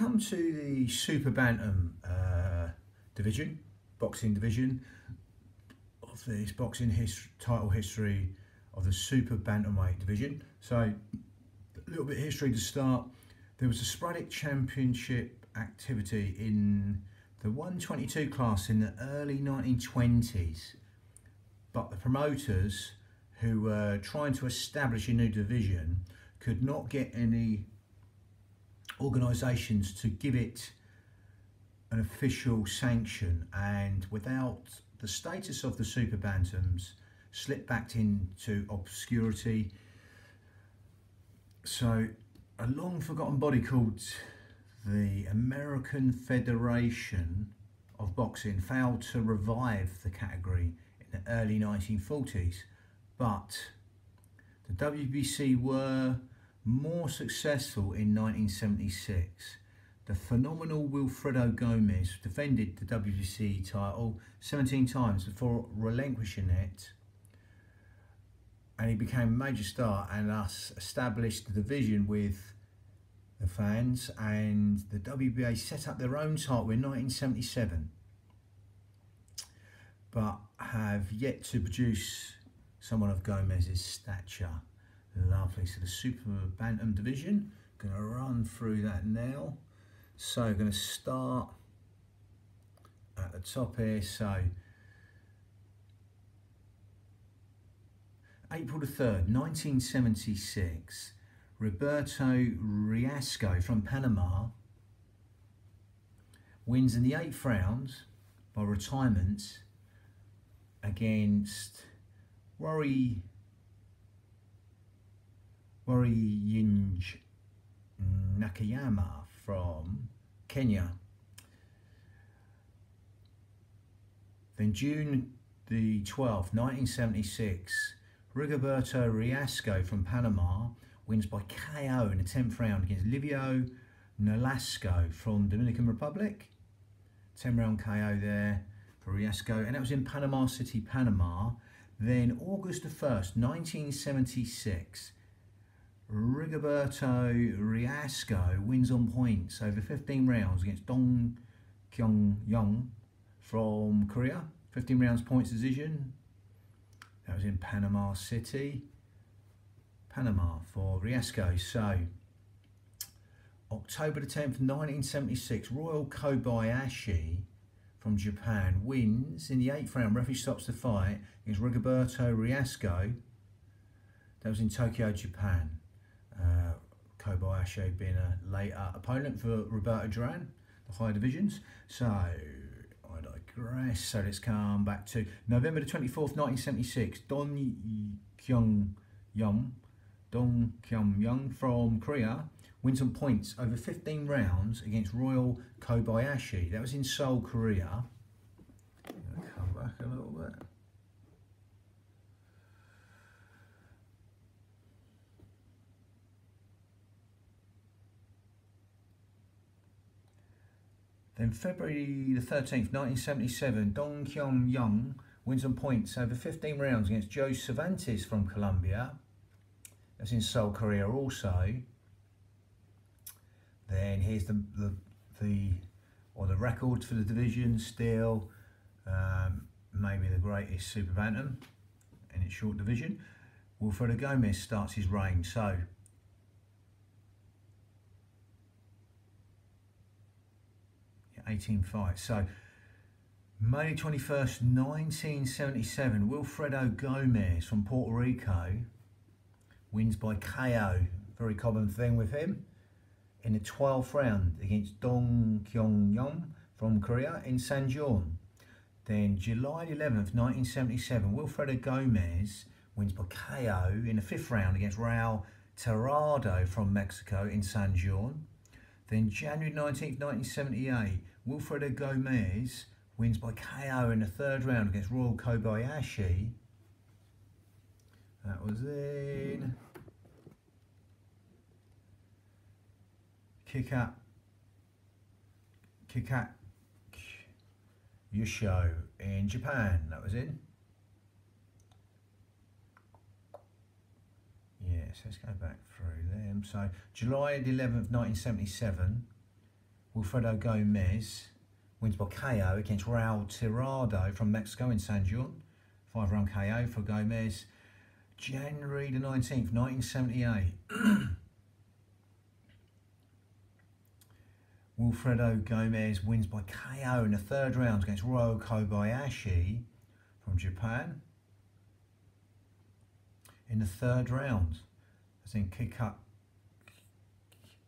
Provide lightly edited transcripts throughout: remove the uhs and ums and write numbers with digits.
come to the super bantam division, boxing division of this boxing title history of the super bantamweight division. So a little bit of history to start. There was a sporadic championship activity in the 122 class in the early 1920s, but the promoters who were trying to establish a new division could not get any organisations to give it an official sanction, and without the status of the super bantams slipped back into obscurity. So a long forgotten body called the American Federation of Boxing failed to revive the category in the early 1940s, but the WBC were more successful in 1976. The phenomenal Wilfredo Gomez defended the WBC title 17 times before relinquishing it, and he became a major star and thus established the division with the fans, and the WBA set up their own title in 1977, but have yet to produce someone of Gomez's stature. Lovely. So the super bantam division, going to run through that now. So going to start at the top here. So April the 3rd, 1976, Roberto Riasco from Panama wins in the 8th round by retirement against Wariyinj Nakayama from Kenya. Then June the 12th, 1976, Rigoberto Riasco from Panama wins by KO in the 10th round against Livio Nolasco from Dominican Republic. 10-round KO there for Riasco, and that was in Panama City, Panama. Then August the 1st, 1976, Rigoberto Riasco wins on points over 15 rounds against Dong Kyung-young from Korea. 15 rounds points decision. That was in Panama City, Panama for Riasco. So October the 10th, 1976, Royal Kobayashi from Japan wins in the 8th round. Referee stops the fight against Rigoberto Riasco. That was in Tokyo, Japan. Kobayashi being a later opponent for Roberto Duran, the higher divisions. So I digress. So let's come back to November the 24th, 1976. Dong Kyung-young from Korea wins on points over 15 rounds against Royal Kobayashi. That was in Seoul, Korea. I'm gonna come back a little bit. Then February the 13th, 1977, Dong Kyung-young wins on points over 15 rounds against Joe Cervantes from Colombia. That's in Seoul, Korea also. Then here's the record for the division still. Maybe the greatest super bantam in its short division. Wilfredo Gomez starts his reign. So 18 fights. So May 21st, 1977, Wilfredo Gomez from Puerto Rico wins by KO. Very common thing with him. In the 12th round against Dong Kyung-young from Korea in Sanjeon. Then July 11th, 1977, Wilfredo Gomez wins by KO in the 5th round against Raul Tirado from Mexico in Sanjeon. Then January 19th, 1978, Wilfredo Gomez wins by KO in the 3rd round against Royal Kobayashi. That was in Kikak Yusho in Japan. That was in. Yes, let's go back through them. So July the 11th, 1977, Wilfredo Gomez wins by KO against Raul Tirado from Mexico in San Juan. 5-round KO for Gomez. January the 19th, 1978. Wilfredo Gomez wins by KO in the 3rd round against Ryo Kobayashi from Japan. In the 3rd round, as in Kikuta,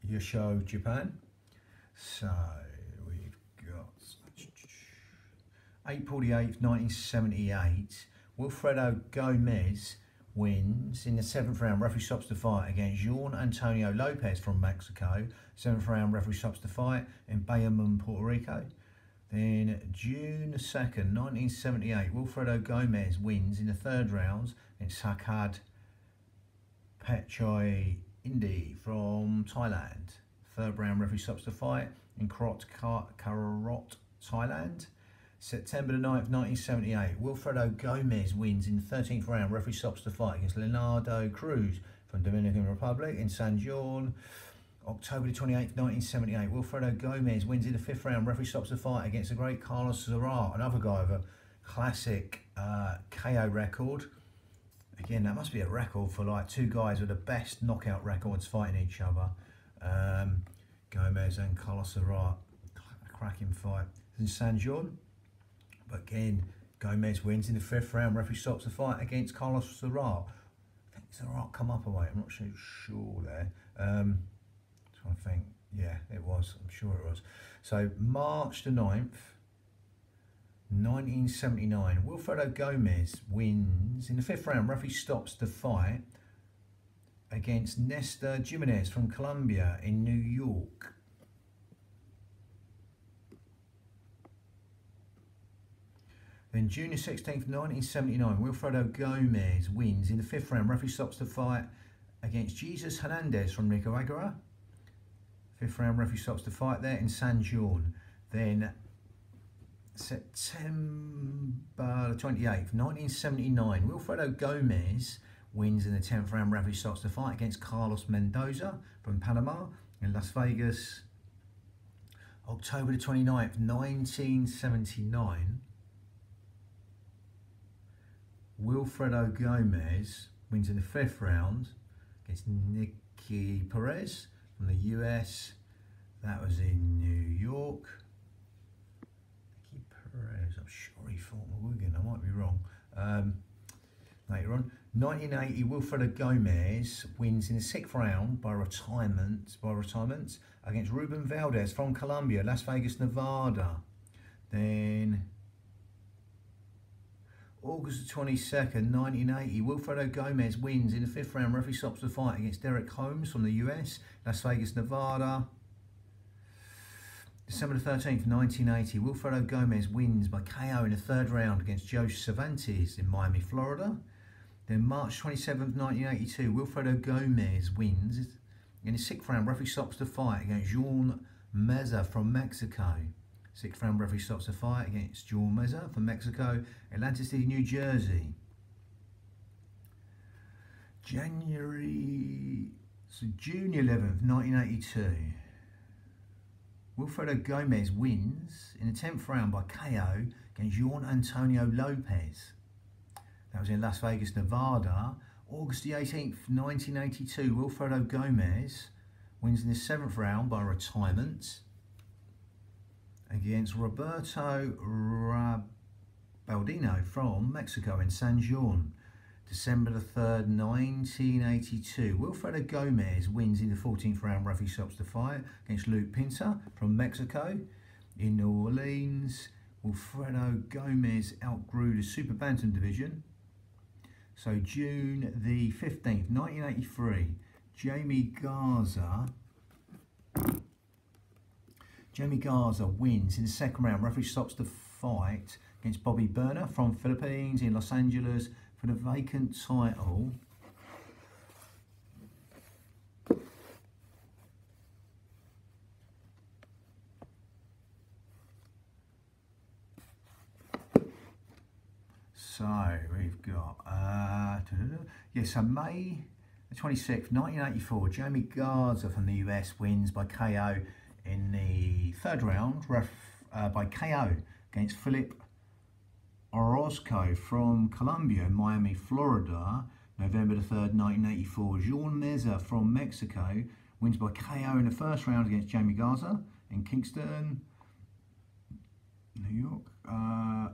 Yosho, Japan. So we've got April the 8th, 1978. Wilfredo Gomez wins in the 7th round. Referee stops the fight against Juan Antonio Lopez from Mexico. 7th round. Referee stops the fight in Bayamon, Puerto Rico. Then June the 2nd, 1978. Wilfredo Gomez wins in the 3rd round against Sakad Pechoi Indi from Thailand. 3rd round. Referee stops the fight in Krot Karot, Thailand. September the 9th, 1978. Wilfredo Gomez wins in the 13th round. Referee stops the fight against Leonardo Cruz from Dominican Republic in San Juan. October the 28th, 1978. Wilfredo Gomez wins in the 5th round. Referee stops the fight against the great Carlos Zarate, another guy with a classic KO record. Again, that must be a record for like 2 guys with the best knockout records fighting each other. Gomez and Carlos Zarate, a cracking fight. In San Juan. But again, Gomez wins in the 5th round. Referee stops the fight against Carlos Zarate. I think Zarate come up away. I'm not so sure there. Trying to think. Yeah, it was. I'm sure it was. So March the 9th, 1979. Wilfredo Gomez wins in the 5th round. Referee stops the fight against Nestor Jimenez from Colombia in New York. Then June the 16th, 1979, Wilfredo Gomez wins in the 5th round. Referee stops the fight against Jesus Hernandez from Nicaragua. 5th round, referee stops the fight there in San Juan. Then September the 28th, 1979, Wilfredo Gomez wins in the 10th round. Referee stops the fight against Carlos Mendoza from Panama in Las Vegas. October the 29th, 1979. Wilfredo Gomez wins in the 5th round against Nicky Perez from the US. That was in New York. Nicky Perez, I'm sure he fought Wigan, I might be wrong. Later on, 1980, Wilfredo Gomez wins in the 6th round by retirement against Ruben Valdez from Colombia, Las Vegas, Nevada. Then August the 22nd, 1980, Wilfredo Gomez wins in the 5th round. Referee stops the fight against Derek Holmes from the US, Las Vegas, Nevada. December the 13th, 1980, Wilfredo Gomez wins by KO in the 3rd round against Joe Cervantes in Miami, Florida. Then March 27th, 1982, Wilfredo Gomez wins in the 6th round. Referee stops the fight against Juan Meza from Mexico. 6th round, referee stops the fight against Juan Meza from Mexico, Atlantic City, New Jersey. June 11th, 1982. Wilfredo Gomez wins in the 10th round by KO against Juan Antonio Lopez. That was in Las Vegas, Nevada. August the 18th, 1982. Wilfredo Gomez wins in the 7th round by retirement against Roberto Rabaldino from Mexico in San Juan. December the 3rd, 1982. Wilfredo Gomez wins in the 14th round. Referee stops the fight against Luke Pinta from Mexico in New Orleans. Wilfredo Gomez outgrew the super bantam division. So June the 15th, 1983. Jamie Garza wins in the 2nd round. Referee stops the fight against Bobby Berner from Philippines in Los Angeles for the vacant title. So we've got, so May the 26th, 1984, Jamie Garza from the US wins by KO in the third round by KO against Philip Orozco from Colombia in Miami, Florida, November the 3rd, 1984. Jean Meza from Mexico wins by KO in the first round against Jamie Garza in Kingston, New York.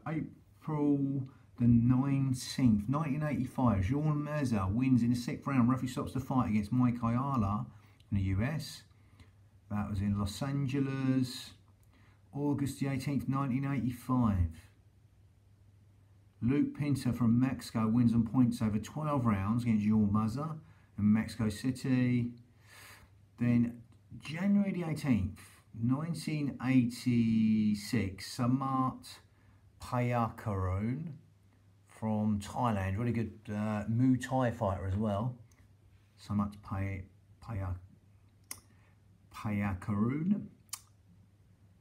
April the 19th, 1985. Jean Meza wins in the 6th round. Referee stops the fight against Mike Ayala in the US. That was in Los Angeles. August the 18th, 1985. Luke Pinter from Mexico wins on points over 12 rounds against Jean Meza in Mexico City. Then January the 18th, 1986, Samat Payakarun from Thailand, really good Muay Thai fighter as well. Samat Payakarun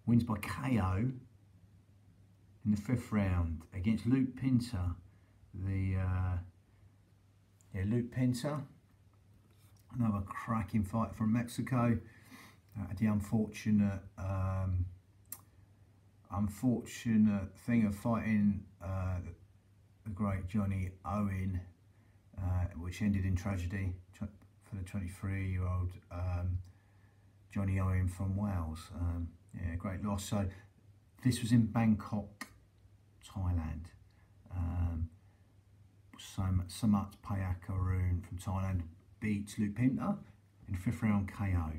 wins by KO in the 5th round against Luke Pinter. Luke Pinter, another cracking fight from Mexico. The unfortunate thing of fighting the great Johnny Owen, which ended in tragedy for the 23-year-old Johnny Owen from Wales. Yeah, great loss. So this was in Bangkok, Thailand. Samat Payakarun from Thailand beats Luke Pinter in the 5th round KO.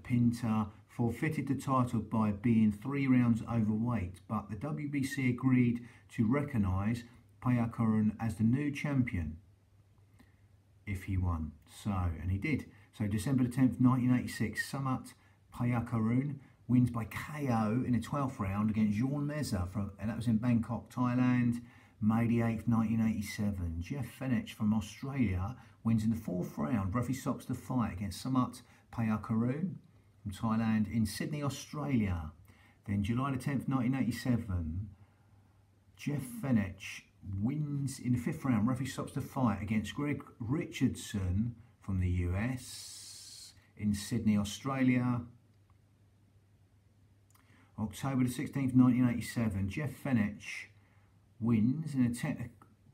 Pinter forfeited the title by being 3 rounds overweight, but the WBC agreed to recognise Payakarun as the new champion if he won. And he did. So December the 10th, 1986, Samat Payakarun wins by KO in the 12th round against Jean Meza, and that was in Bangkok, Thailand. May the 8th, 1987. Jeff Fenech from Australia wins in the 4th round. Referee stops the fight against Samat Payakarun from Thailand in Sydney, Australia. Then July the 10th, 1987. Jeff Fenech wins in the 5th round. Referee stops the fight against Greg Richardson from the US in Sydney, Australia. October the 16th, 1987. Jeff Fenech wins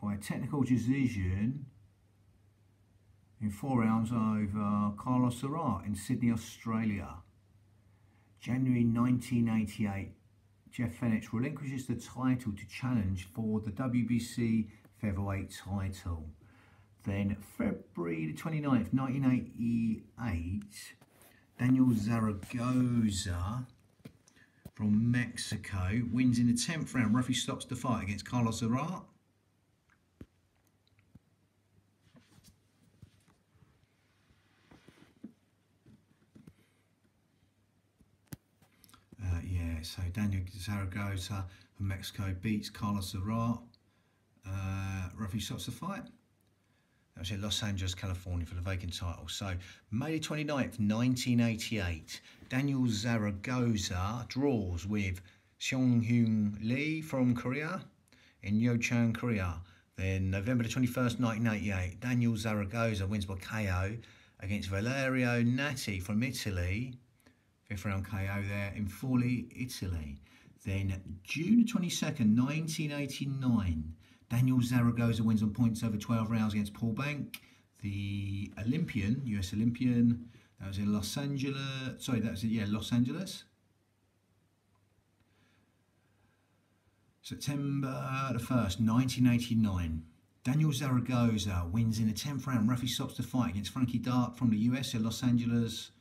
by a technical decision in 4 rounds over Carlos Serrat in Sydney, Australia. January 1988, Jeff Fenech relinquishes the title to challenge for the WBC featherweight title. Then February the 29th, 1988, Daniel Zaragoza from Mexico wins in the 10th round. Referee stops the fight against Carlos Serrat. So Daniel Zaragoza from Mexico beats Carlos Serrat. Referee stops the fight. That was in Los Angeles, California for the vacant title. So May 29th, 1988, Daniel Zaragoza draws with Seong-Hyun Lee from Korea in Yeochang, Korea. Then November 21st, 1988, Daniel Zaragoza wins by KO against Valerio Natti from Italy. 5th round KO there in Forlì, Italy. Then June 22nd, 1989, Daniel Zaragoza wins on points over 12 rounds against Paul Bank, the Olympian, US Olympian. That was in Los Angeles. Sorry, that was Los Angeles. September the 1st, 1989. Daniel Zaragoza wins in the 10th round. Referee stops the fight against Frankie Dart from the US in Los Angeles,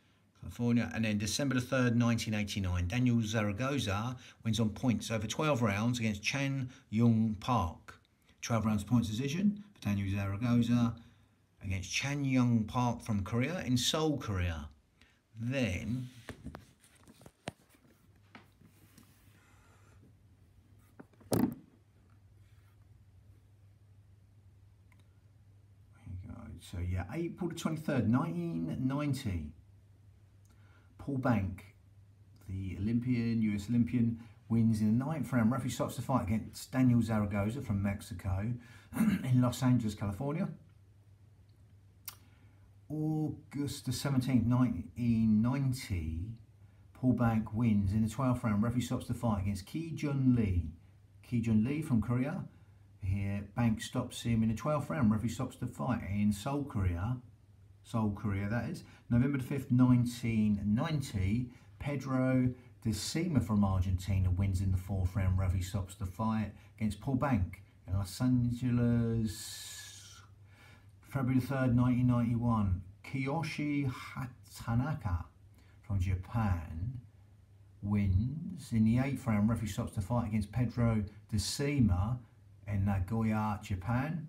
California. And then December the 3rd, 1989, Daniel Zaragoza wins on points over 12 rounds against Chan Young Park. 12 rounds points decision for Daniel Zaragoza against Chan Young Park from Korea in Seoul, Korea. Then April the 23rd, 1990. Paul Bank, the Olympian, US Olympian, wins in the 9th round. Referee stops the fight against Daniel Zaragoza from Mexico in Los Angeles, California. August the 17th, 1990. Paul Bank wins in the 12th round. Referee stops the fight against Ki-Jun Lee. Ki-Jun Lee from Korea. Here, Bank stops him in the 12th round. Referee stops the fight in Seoul, Korea. Seoul, Korea, that is. November the 5th, 1990. Pedro de Sima from Argentina wins in the 4th round. Referee stops the fight against Paul Bank in Los Angeles. February the 3rd, 1991. Kiyoshi Tanaka from Japan wins in the 8th round. Referee stops the fight against Pedro de Sima in Nagoya, Japan.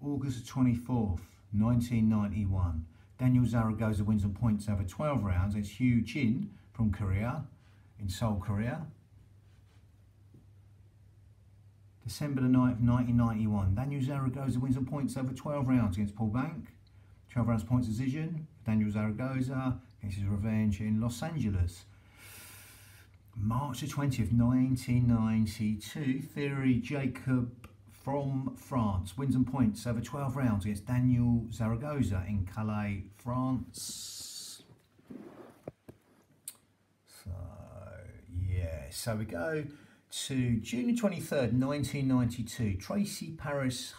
August 24th, 1991. Daniel Zaragoza wins on points over 12 rounds against Hugh Jin from Korea, in Seoul, Korea. December the 9th, 1991. Daniel Zaragoza wins on points over 12 rounds against Paul Bank. 12 rounds points decision. Daniel Zaragoza gets his revenge in Los Angeles. March the 20th, 1992. Thierry Jacob from France wins on points over 12 rounds against Daniel Zaragoza in Calais, France. So we go to June 23rd, 1992. Tracy Paris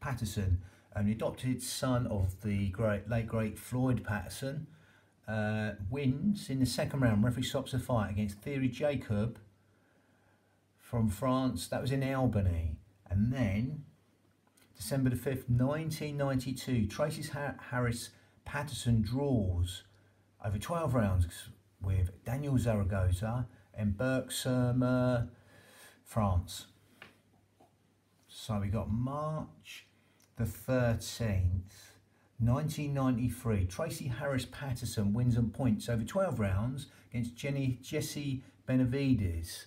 Patterson, the adopted son of the late great Floyd Patterson, wins in the 2nd round. Referee stops the fight against Thierry Jacob from France. That was in Albany. And then December the 5th, 1992, Tracy Harris Patterson draws over 12 rounds with Daniel Zaragoza in Berck-sur-Mer, France. So we got March the 13th, 1993. Tracy Harris Patterson wins on points over 12 rounds against Jesse Benavides.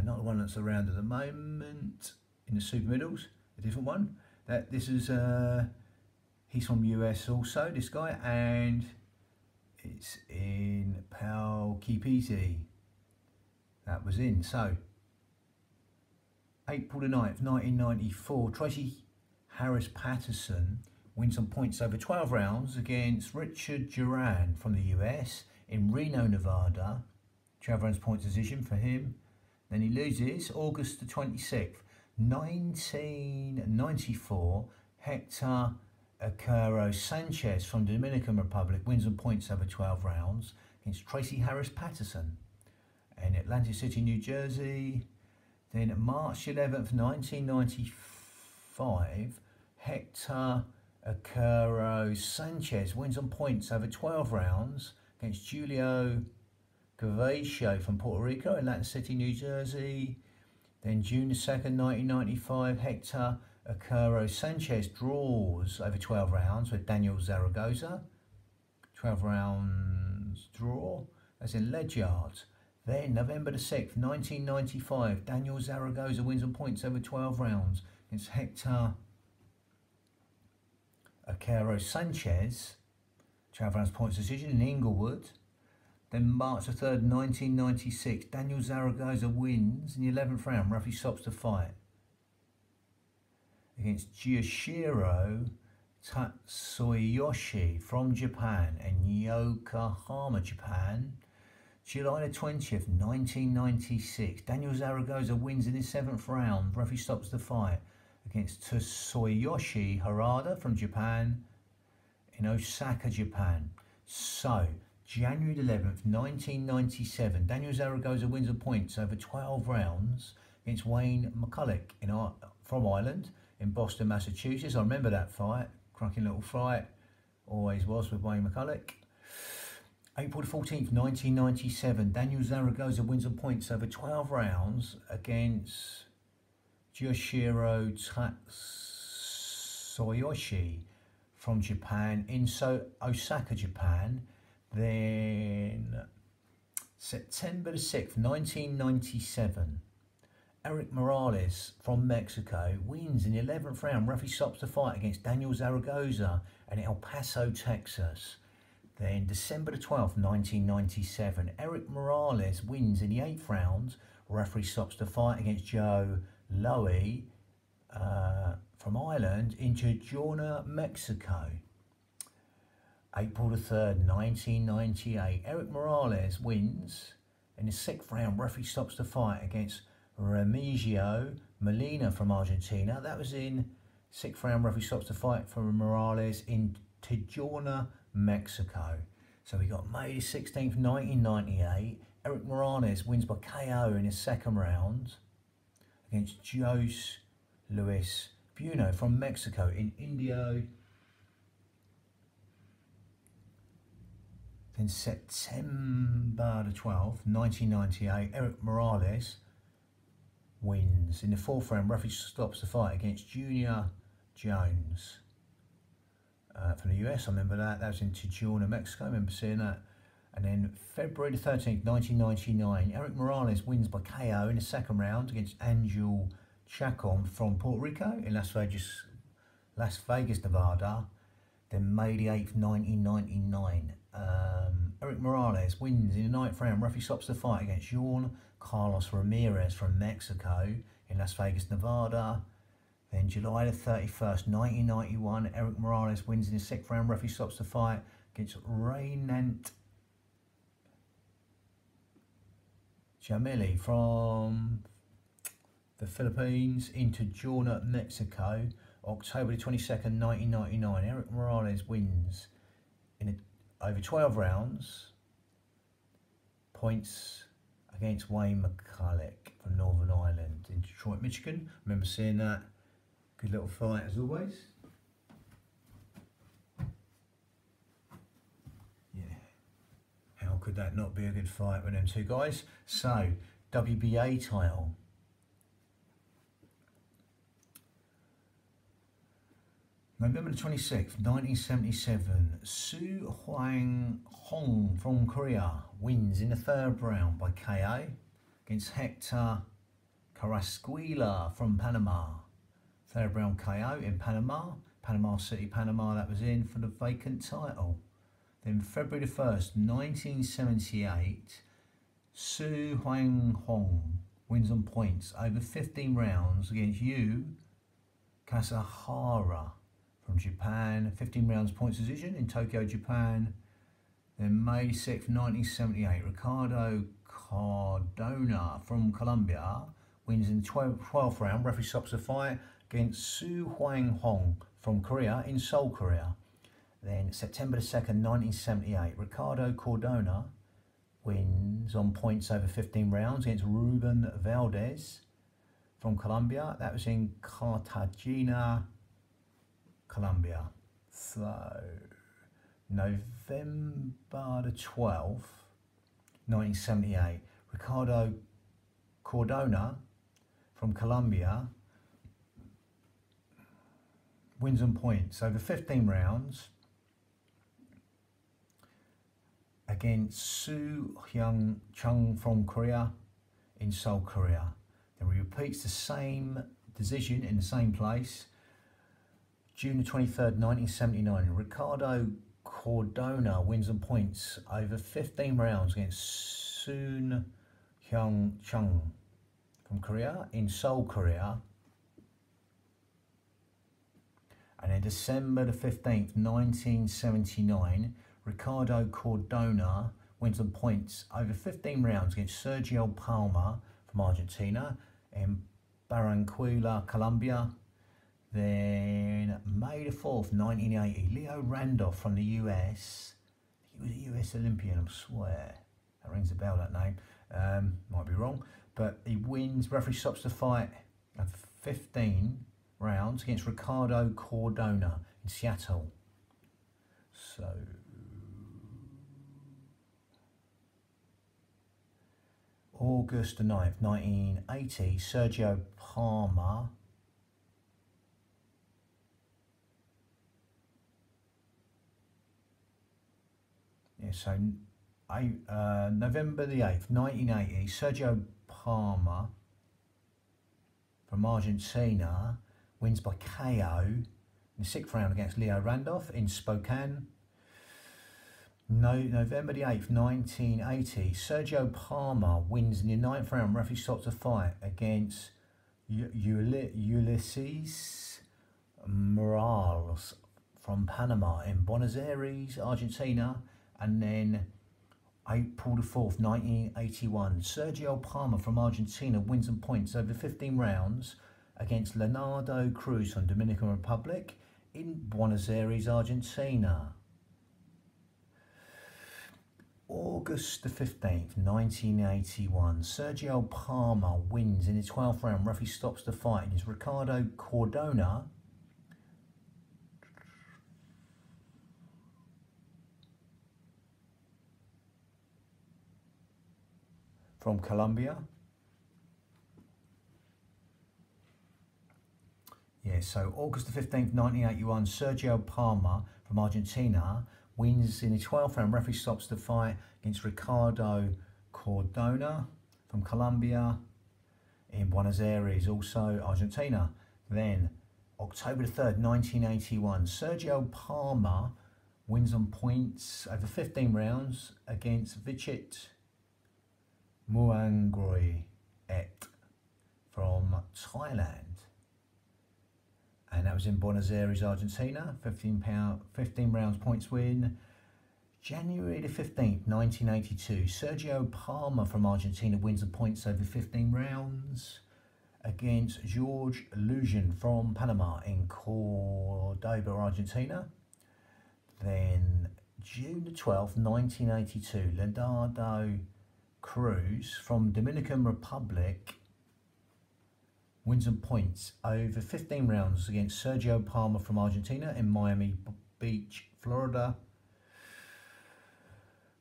Not the one that's around at the moment in the super middles, a different one. This is he's from US also, this guy, and it's in Poughkeepsie. That was in. So April the 9th, 1994, Tracy Harris Patterson wins on points over 12 rounds against Richard Duran from the US in Reno, Nevada. 12 rounds points decision for him. Then he loses August the 26th, 1994. Hector Acaro Sanchez from the Dominican Republic wins on points over 12 rounds against Tracy Harris Patterson in Atlantic City, New Jersey. Then March 11th, 1995, Hector Acaro Sanchez wins on points over 12 rounds against Julio Gavacio from Puerto Rico, Atlantic City, New Jersey. Then June the 2nd, 1995, Hector Acaro Sanchez draws over 12 rounds with Daniel Zaragoza. 12 rounds draw, as in Ledyard. Then November the 6th, 1995, Daniel Zaragoza wins on points over 12 rounds against Hector Acaro Sanchez. 12 rounds points decision in Inglewood. Then March the 3rd, 1996, Daniel Zaragoza wins in the 11th round. Referee stops the fight against Gyoshiro Tatsuyoshi from Japan in Yokohama, Japan. July the 20th, 1996, Daniel Zaragoza wins in the 7th round. Referee stops the fight against Tsuyoshi Harada from Japan in Osaka, Japan. So, January 11th, 1997, Daniel Zaragoza wins on points over 12 rounds against Wayne McCulloch from Ireland in Boston, Massachusetts. I remember that fight, cracking little fight, always was with Wayne McCulloch. April the 14th, 1997, Daniel Zaragoza wins on points over 12 rounds against Gyoshiro Tatsuyoshi from Japan in Osaka, Japan. Then September the 6th, 1997, Eric Morales from Mexico wins in the 11th round. Referee stops the fight against Daniel Zaragoza in El Paso, Texas. Then December the 12th, 1997, Eric Morales wins in the 8th round. Referee stops the fight against Joe Lowy from Ireland in Tijuana, Mexico. April the 3rd, 1998, Eric Morales wins in the 6th round. Referee stops the fight against Remigio Molina from Argentina. That was in 6th round. Referee stops the fight for Morales in Tijuana, Mexico. So we got May the 16th, 1998. Eric Morales wins by KO in the 2nd round against Jose Luis Bueno from Mexico in Indio. Then September the 12th, 1998, Eric Morales wins in the 4th round. Referee stops the fight against Junior Jones from the US. I remember that. That was in Tijuana, Mexico. I remember seeing that. And then February the 13th, 1999, Eric Morales wins by KO in the 2nd round against Angel Chacon from Puerto Rico in Las Vegas, Nevada. Then May the 8th, 1999, Eric Morales wins in the 9th round. Referee stops the fight against Juan Carlos Ramirez from Mexico in Las Vegas, Nevada. Then July the 31st, 1991, Eric Morales wins in the 6th round. Referee stops the fight against Reynant Jamili from the Philippines in Tijuana, Mexico. October the 22nd, 1999, Eric Morales wins in over 12 rounds, points against Wayne McCulloch from Northern Ireland in Detroit, Michigan. I remember seeing that. Good little fight as always. Yeah, how could that not be a good fight with them two guys? So, WBA title. November the 26th, 1977, Su Hwang Hong from Korea wins in the 3rd round by KO against Hector Carrasquilla from Panama. 3rd round KO in Panama City, Panama, that was in for the vacant title. Then February the 1st, 1978, Su Hwang Hong wins on points over 15 rounds against Yu Kasahara from Japan, 15 rounds points decision in Tokyo, Japan. Then May 6th, 1978, Ricardo Cardona from Colombia wins in the 12th round. Referee stops the fight against Su Hwang Hong from Korea in Seoul, Korea. Then September the 2nd, 1978, Ricardo Cardona wins on points over 15 rounds against Ruben Valdez from Colombia. That was in Cartagena, Colombia. So November the 12th, 1978, Ricardo Cardona from Colombia wins on points over 15 rounds against Su Hyung Chung from Korea in Seoul, Korea. Then he repeats the same decision in the same place. June the 23rd, 1979, Ricardo Cardona wins on points over 15 rounds against Sun Hyung Chung from Korea in Seoul, Korea. And then December the 15th, 1979, Ricardo Cardona wins on points over 15 rounds against Sergio Palma from Argentina in Barranquilla, Colombia. Then May the 4th, 1980, Leo Randolph from the US. He was a US Olympian, I swear. That rings a bell, that name. Might be wrong. But he wins, referee stops the fight at 15 rounds against Ricardo Cardona in Seattle. So August the 9th, 1980, Sergio Palma so November the 8th, 1980, Sergio Palma from Argentina wins by KO in the 6th round against Leo Randolph in Spokane. November the 8th, 1980, Sergio Palmer wins in the 9th round. Referee stops the fight against Ulysses Morales from Panama in Buenos Aires, Argentina. And then April the 4th, 1981, Sergio Palmer from Argentina wins and points over 15 rounds against Leonardo Cruz from Dominican Republic in Buenos Aires, Argentina. August the 15th, 1981, Sergio Palmer wins in the 12th round. Referee stops the fight against Ricardo Cardona from Colombia. Yeah, so August the 15th, 1981, Sergio Palmer from Argentina wins in the 12th round. Referee stops the fight against Ricardo Cardona from Colombia in Buenos Aires, also Argentina. Then October the 3rd, 1981, Sergio Palmer wins on points over 15 rounds against Vichit Muangroy from Thailand. And that was in Buenos Aires, Argentina. 15 rounds points win. January the 15th, 1982, Sergio Palmer from Argentina wins the points over 15 rounds against George Lujan from Panama in Cordoba, Argentina. Then June the 12th, 1982, Leonardo Cruz from Dominican Republic wins and points over 15 rounds against Sergio Palmer from Argentina in Miami Beach, Florida.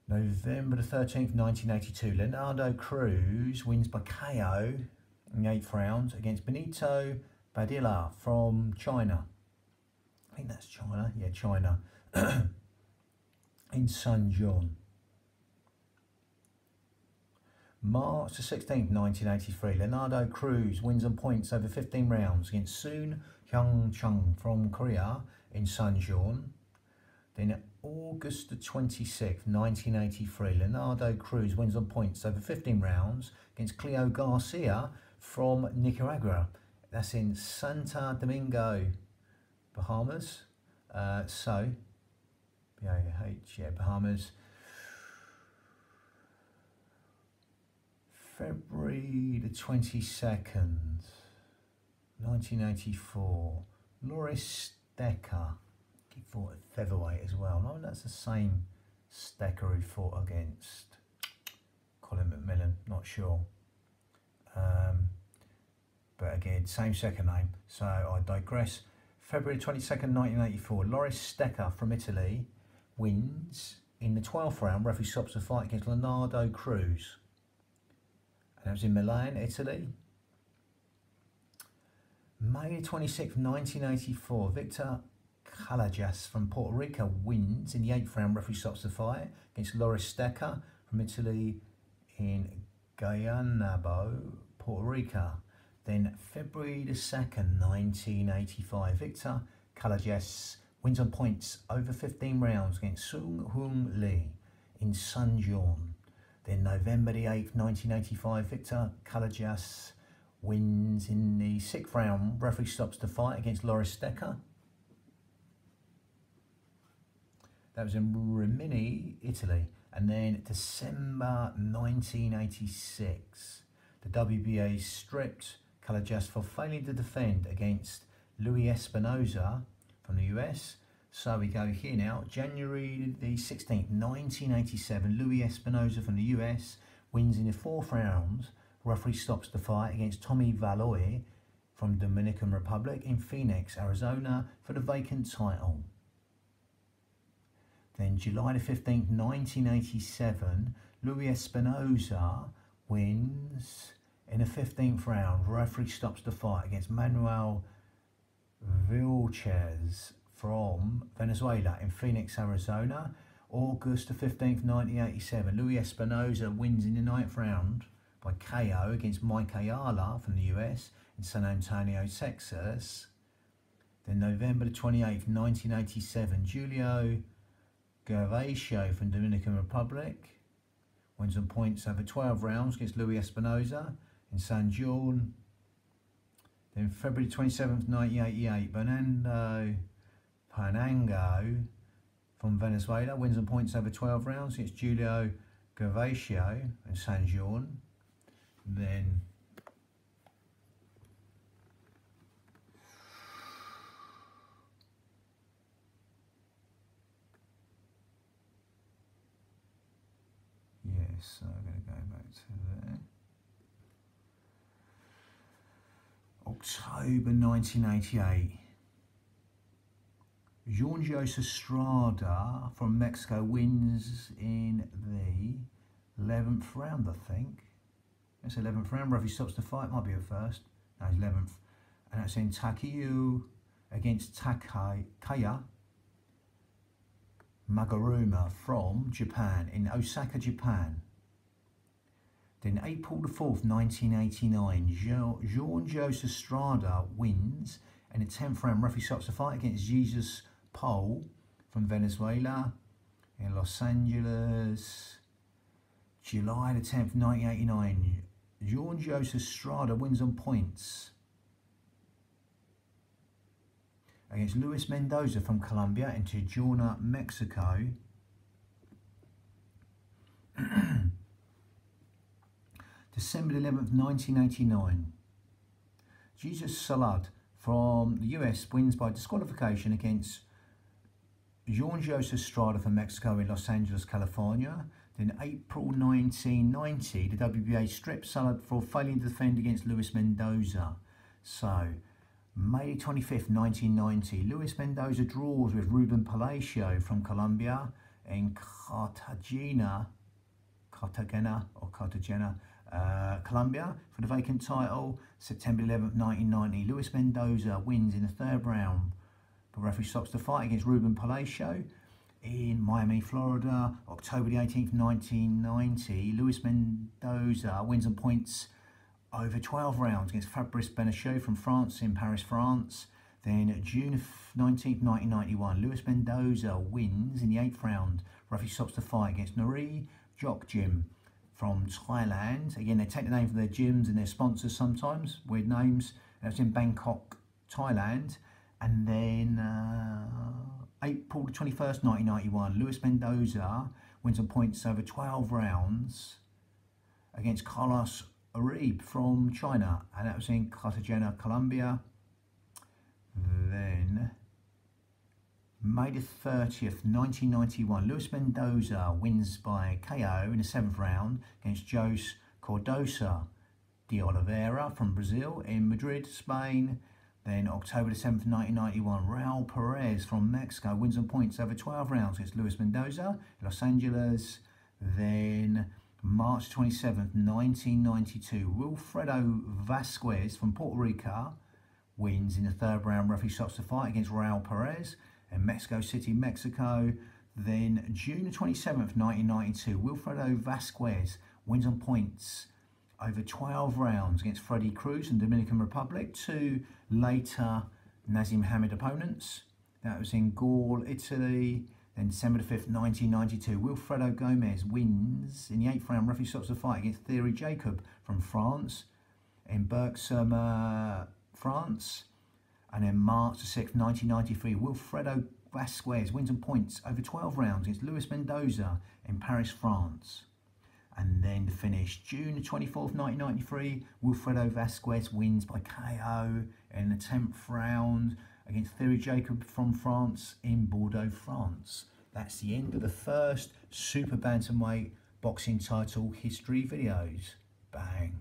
November the 13th, 1982, Leonardo Cruz wins by KO in the 8th round against Benito Badilla from China. I think that's China, yeah, China, in Suncheon. March the 16th, 1983, Leonardo Cruz wins on points over 15 rounds against Soon Hyung Chung from Korea in Suncheon. Then August the 26th, 1983, Leonardo Cruz wins on points over 15 rounds against Cleo Garcia from Nicaragua. That's in Santo Domingo, Bahamas. B-A-H, yeah, Bahamas. February the 22nd, 1984, Loris Stecker, he fought at featherweight as well. No, that's the same Stecker who fought against Colin McMillan, not sure. But again, same second name, so I digress. February 22nd, 1984, Loris Stecker from Italy wins in the 12th round. Referee stops the fight against Leonardo Cruz. That was in Milan, Italy. May 26th, 1984, Victor Calajas from Puerto Rico wins in the 8th round. Referee stops the fight against Loris Stecker from Italy in Guaynabo, Puerto Rico. Then February the 2nd, 1985, Victor Calajas wins on points over 15 rounds against Sung Hoon Lee in Suncheon. Then November the 8th, 1985, Victor Calajas wins in the 6th round. Referee stops the fight against Loris Stecker. That was in Rimini, Italy. And then December 1986, the WBA stripped Calajas for failing to defend against Luis Espinosa from the US. So we go here now, January the 16th, 1987, Luis Espinosa from the US wins in the 4th round. Referee stops the fight against Tommy Valois from Dominican Republic in Phoenix, Arizona for the vacant title. Then July the 15th, 1987, Luis Espinosa wins in the 15th round. Referee stops the fight against Manuel Vilches from Venezuela in Phoenix, Arizona. August the 15th, 1987, Luis Espinosa wins in the 9th round by KO against Mike Ayala from the US in San Antonio, Texas. Then November the 28th, 1987, Julio Gervasio from Dominican Republic wins on points over 12 rounds against Luis Espinosa in San Juan. Then February 27th, 1988, Bernardo Panango from Venezuela wins on points over 12 rounds against Julio Gervasio in San Juan. Then so I'm going to go back to there. October 1988. Jorge Estrada from Mexico wins in the 11th round, I think. It's 11th round. Referee stops the fight. Might be a first. No, it's 11th. And that's in Takeyu against Takaya Maguruma from Japan, in Osaka, Japan. Then April the 4th, 1989, Jorge Estrada wins in the 10th round. Referee stops the fight against Jesus Paul from Venezuela in Los Angeles. July the 10th, 1989, Jorge Estrada wins on points against Luis Mendoza from Colombia in Tijuana, Mexico. December 11th, 1989. Jesus Salad from the US wins by disqualification against Jorge Estrada from Mexico in Los Angeles, California. Then April 1990, the WBA stripped Salad for failing to defend against Luis Mendoza. So, May 25th, 1990, Luis Mendoza draws with Ruben Palacio from Colombia in Cartagena, Colombia for the vacant title. September 11th, 1990, Luis Mendoza wins in the 3rd round. The referee stops the fight against Ruben Palacio in Miami, Florida. October the 18th, 1990, Luis Mendoza wins on points over 12 rounds against Fabrice Benachot from France in Paris, France. Then June 19th, 1991, Luis Mendoza wins in the 8th round. Referee stops the fight against Nuri Jokjim from Thailand. Again, they take the name from their gyms and their sponsors sometimes, weird names. That was in Bangkok, Thailand. And then April 21st, 1991, Luis Mendoza wins on points over 12 rounds against Carlos Uribe from China, and that was in Cartagena, Colombia. Then May the 30th, 1991, Luis Mendoza wins by KO in the 7th round against Jose Cardoso de Oliveira from Brazil in Madrid, Spain. Then October the 7th, 1991, Raul Perez from Mexico wins on points over 12 rounds against Luis Mendoza in Los Angeles. Then March 27th, 1992, Wilfredo Vasquez from Puerto Rico wins in the 3rd round. Referee stops the fight against Raul Perez in Mexico City, Mexico. Then June the 27th, 1992, Wilfredo Vasquez wins on points over 12 rounds against Freddy Cruz in Dominican Republic. 2 later Nazim Hamid opponents. That was in Gaul, Italy. Then December the 5th, 1992, Wilfredo Gomez wins in the 8th round. Referee stops the fight against Thierry Jacob from France in Berck-sur-Mer, France. And then March the 6th, 1993, Wilfredo Vasquez wins on points over 12 rounds against Luis Mendoza in Paris, France. And then to finish, June the 24th, 1993, Wilfredo Vasquez wins by KO in the 10th round against Thierry Jacob from France in Bordeaux, France. That's the end of the first Super Bantamweight boxing title history videos. Bang.